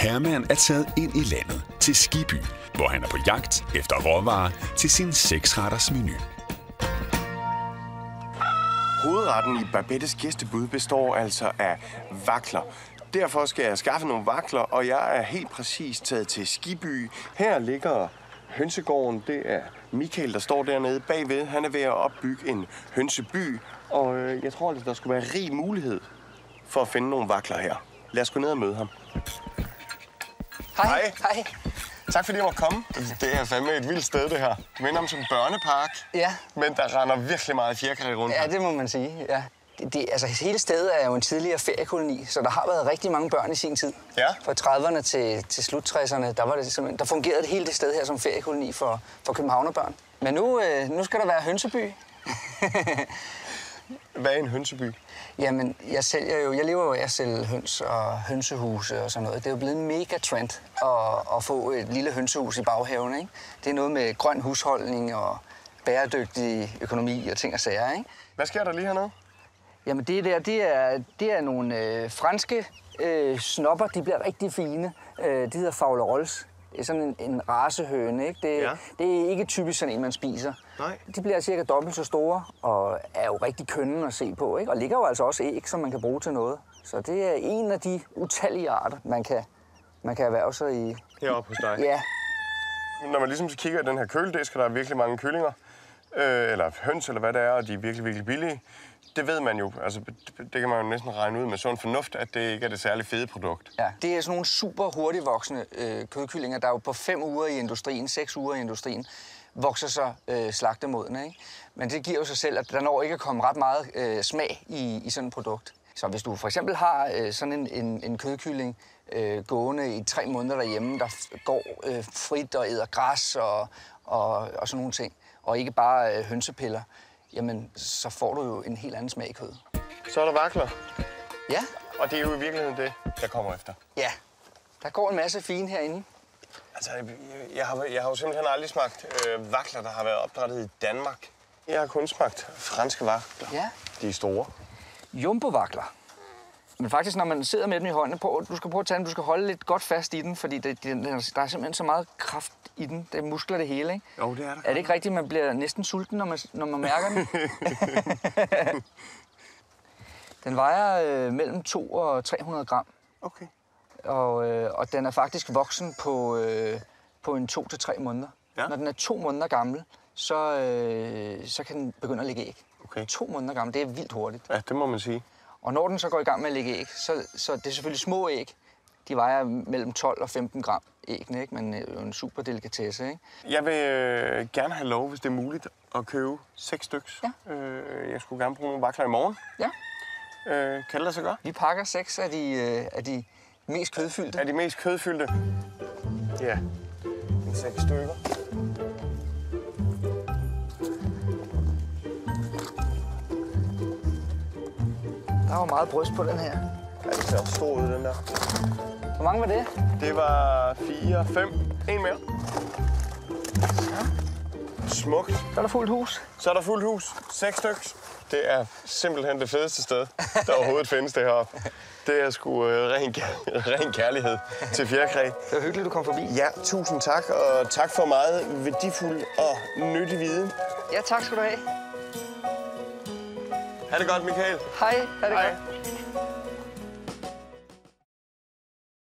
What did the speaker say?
Herman er taget ind i landet til Skiby, hvor han er på jagt efter råvarer til sin 6-retters menu. Hovedretten i Babettes gæstebud består altså af vakler. Derfor skal jeg skaffe nogle vakler, og jeg er helt præcis taget til Skiby. Her ligger hønsegården. Det er Michael, der står dernede bagved. Han er ved at opbygge en hønseby, og jeg tror, at der skulle være rig mulighed for at finde nogle vakler her. Lad os gå ned og møde ham. Hej. Tak fordi jeg måtte komme. Det er fandme et vildt sted, det her. Det minder om som en børnepark. Ja. Men der render virkelig meget fjerkræ rundt. Ja, det må man sige, ja. Altså, hele stedet er jo en tidligere feriekoloni, så der har været rigtig mange børn i sin tid. Ja. Fra 30'erne til slut 60'erne, der fungerede det hele det sted her som feriekoloni for københavnerbørn. Men nu skal der være hønseby. Hvad er en hønseby? Jamen, jeg lever jo af at sælge høns og hønsehuse og sådan noget. Det er jo blevet en mega trend at få et lille hønsehus i baghaven, ikke? Det er noget med grøn husholdning og bæredygtig økonomi og ting og sager, ikke? Hvad sker der lige hernede? Jamen, det er nogle franske snopper. De bliver rigtig fine. De hedder Faulerolles. Det er sådan en racehøne, ikke? Det er ikke typisk sådan en, man spiser. Nej. De bliver cirka dobbelt så store, og er jo rigtig kønne at se på, ikke? Og ligger jo altså også æg, som man kan bruge til noget. Så det er en af de utallige arter, man kan erhverve sig i. Heroppe hos dig? Ja. Når man ligesom kigger i den her køledisk, der er virkelig mange kyllinger, eller høns, eller hvad det er, og de er virkelig, virkelig billige. Det ved man jo, altså det kan man jo næsten regne ud med sund fornuft, at det ikke er det særlig fede produkt. Ja, det er sådan nogle super hurtigt voksende kødkyllinger, der jo på 5 uger i industrien, 6 uger i industrien, vokser så slagtemodne, ikke? Men det giver jo sig selv, at der når ikke at komme ret meget smag i sådan et produkt. Så hvis du for eksempel har sådan en kødkylling gående i 3 måneder derhjemme, der går frit og æder græs og sådan nogle ting, og ikke bare hønsepiller, jamen, så får du jo en helt anden smag i kød. Så er der vakler. Ja. Og det er jo i virkeligheden det, jeg kommer efter. Ja. Der går en masse fine herinde. Altså, jeg har jo simpelthen aldrig smagt vakler, der har været opdrættet i Danmark. Jeg har kun smagt franske vakler. Ja. De er store. Jumbo-vakler. Men faktisk, når man sidder med dem i hånden, du skal prøve at tage den, du skal holde lidt godt fast i den, fordi der er simpelthen så meget kraft i den. Det er muskler det hele, ikke? Jo, det er der. Er det ikke rigtigt, man bliver næsten sulten, når man mærker den? Den vejer mellem 200 og 300 gram. Okay. Og den er faktisk voksen på en 2 til 3 måneder. Ja. Når den er 2 måneder gammel, så kan den begynde at lægge æg. Okay. 2 måneder gammel, det er vildt hurtigt. Ja, det må man sige. Og når den så går i gang med at lægge æg, så det er selvfølgelig små æg. De vejer mellem 12 og 15 gram æggene, ikke? Men en super delikatesse, ikke? Jeg vil gerne have lov, hvis det er muligt, at købe 6 styks. Ja. Jeg skulle gerne bruge nogle vakler i morgen. Ja. Kan det lade sig gøre? Vi pakker 6 af de mest kødfyldte. Af de mest kødfyldte? Ja. 6 stykker. Der var meget bryst på den her. Ja, det ser også stor ud, den der. Hvor mange var det? Det var 4, 5. En mere. Ja. Smukt. Så er der fuldt hus. Så er der fuldt hus. 6 styks. Det er simpelthen det fedeste sted, der overhovedet findes det heroppe. Det er sgu ren kærlighed til fjerkræ. Det var hyggeligt, du kom forbi. Ja, tusind tak, og tak for meget værdifuld og nyttig viden. Ja, tak skal du have. Ha' det godt, Michael. Hej, ha' det Hej. godt.